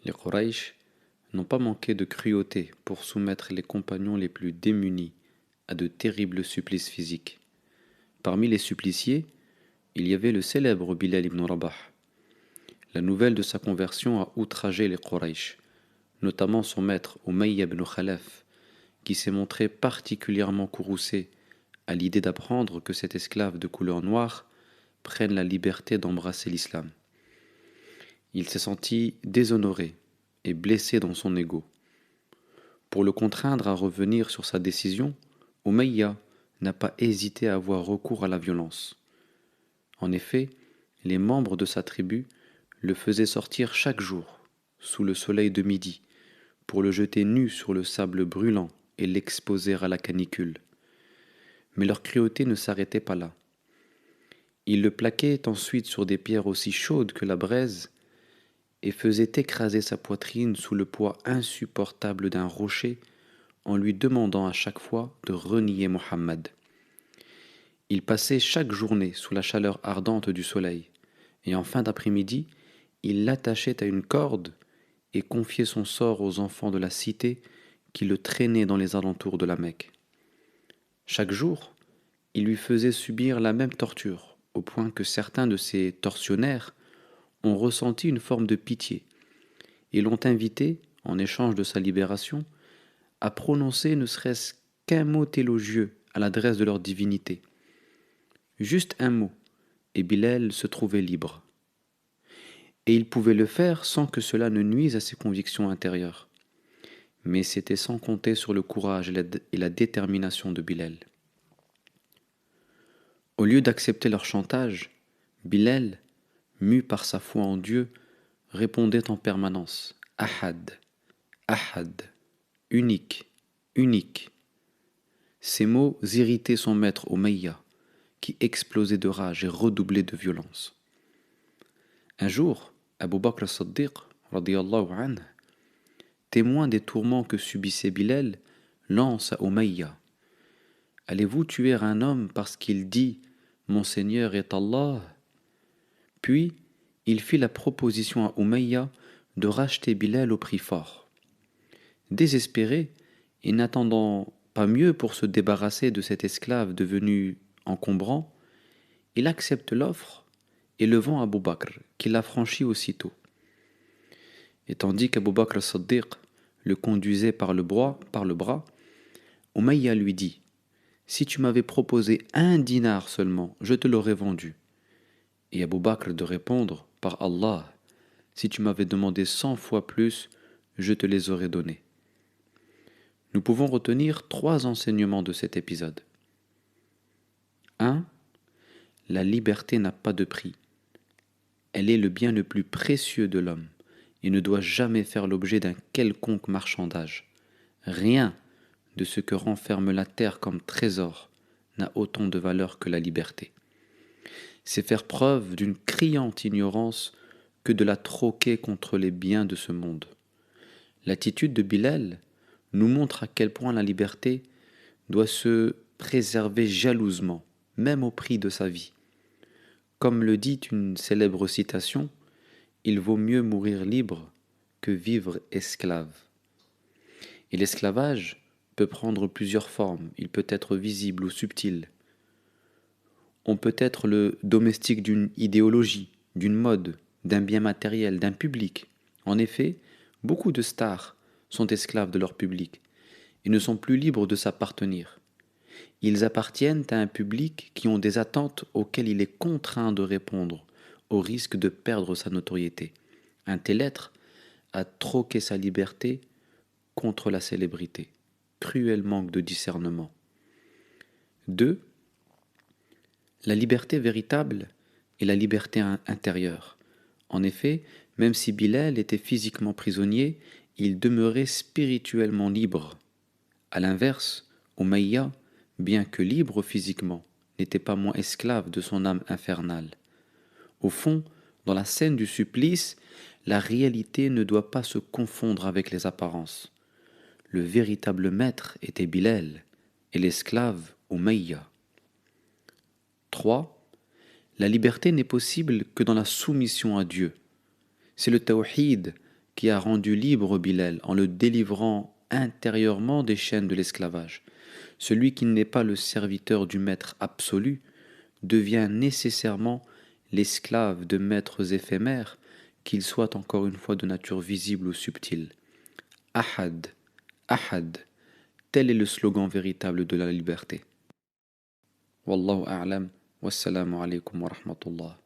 Les Quraysh n'ont pas manqué de cruauté pour soumettre les compagnons les plus démunis à de terribles supplices physiques. Parmi les suppliciés, il y avait le célèbre Bilal ibn Rabah. La nouvelle de sa conversion a outragé les Quraysh, notamment son maître Umayya ibn Khalaf, qui s'est montré particulièrement courroucé à l'idée d'apprendre que cet esclave de couleur noire prenne la liberté d'embrasser l'islam. Il s'est senti déshonoré et blessé dans son ego. Pour le contraindre à revenir sur sa décision, Umayya n'a pas hésité à avoir recours à la violence. En effet, les membres de sa tribu le faisaient sortir chaque jour, sous le soleil de midi, pour le jeter nu sur le sable brûlant et l'exposer à la canicule. Mais leur cruauté ne s'arrêtait pas là. Ils le plaquaient ensuite sur des pierres aussi chaudes que la braise et faisaient écraser sa poitrine sous le poids insupportable d'un rocher en lui demandant à chaque fois de renier Mohammed. Il passait chaque journée sous la chaleur ardente du soleil, et en fin d'après-midi, il l'attachait à une corde et confiait son sort aux enfants de la cité qui le traînaient dans les alentours de la Mecque. Chaque jour, il lui faisait subir la même torture, au point que certains de ses tortionnaires ont ressenti une forme de pitié et l'ont invité, en échange de sa libération, à prononcer ne serait-ce qu'un mot élogieux à l'adresse de leur divinité. Juste un mot, et Bilal se trouvait libre. Et il pouvait le faire sans que cela ne nuise à ses convictions intérieures. Mais c'était sans compter sur le courage et la détermination de Bilal. Au lieu d'accepter leur chantage, Bilal, mu par sa foi en Dieu, répondait en permanence « Ahad, Ahad, unique, unique ». Ces mots irritaient son maître Umayya, qui explosait de rage et redoublait de violence. Un jour, Abu Bakr as-Siddiq, radiyallahu anhu, témoin des tourments que subissait Bilal, lance à Umayya: « Allez-vous tuer un homme parce qu'il dit « Mon Seigneur est Allah » ?» Puis, il fit la proposition à Umayya de racheter Bilal au prix fort. Désespéré, et n'attendant pas mieux pour se débarrasser de cet esclave devenu encombrant, il accepte l'offre et le vend à Abu Bakr, qui l'affranchit aussitôt. Et tandis qu'Abu Bakr as-Siddiq le conduisait par le bras, Umayya lui dit: « Si tu m'avais proposé 1 dinar seulement, je te l'aurais vendu. » Et Abu Bakr de répondre: « Par Allah, si tu m'avais demandé 100 fois plus, je te les aurais donnés. » Nous pouvons retenir 3 enseignements de cet épisode. 1. La liberté n'a pas de prix. Elle est le bien le plus précieux de l'homme et ne doit jamais faire l'objet d'un quelconque marchandage. Rien de ce que renferme la terre comme trésor n'a autant de valeur que la liberté. C'est faire preuve d'une criante ignorance que de la troquer contre les biens de ce monde. L'attitude de Bilal nous montre à quel point la liberté doit se préserver jalousement, même au prix de sa vie. Comme le dit une célèbre citation, « Il vaut mieux mourir libre que vivre esclave ». Et l'esclavage peut prendre plusieurs formes, il peut être visible ou subtil. On peut être le domestique d'une idéologie, d'une mode, d'un bien matériel, d'un public. En effet, beaucoup de stars sont esclaves de leur public et ne sont plus libres de s'appartenir. Ils appartiennent à un public qui ont des attentes auxquelles il est contraint de répondre, au risque de perdre sa notoriété. Un tel être a troqué sa liberté contre la célébrité. Cruel manque de discernement. 2. La liberté véritable est la liberté intérieure. En effet, même si Bilal était physiquement prisonnier, il demeurait spirituellement libre. À l'inverse, Umayya, bien que libre physiquement, n'était pas moins esclave de son âme infernale. Au fond, dans la scène du supplice, la réalité ne doit pas se confondre avec les apparences. Le véritable maître était Bilal et l'esclave Umayya. 3. La liberté n'est possible que dans la soumission à Dieu. C'est le tawhid qui a rendu libre Bilal en le délivrant intérieurement des chaînes de l'esclavage. Celui qui n'est pas le serviteur du maître absolu devient nécessairement l'esclave de maîtres éphémères, qu'ils soient encore une fois de nature visible ou subtile. Ahad, Ahad, tel est le slogan véritable de la liberté. Wallahu a'lam, wassalamu alaykum wa rahmatullah.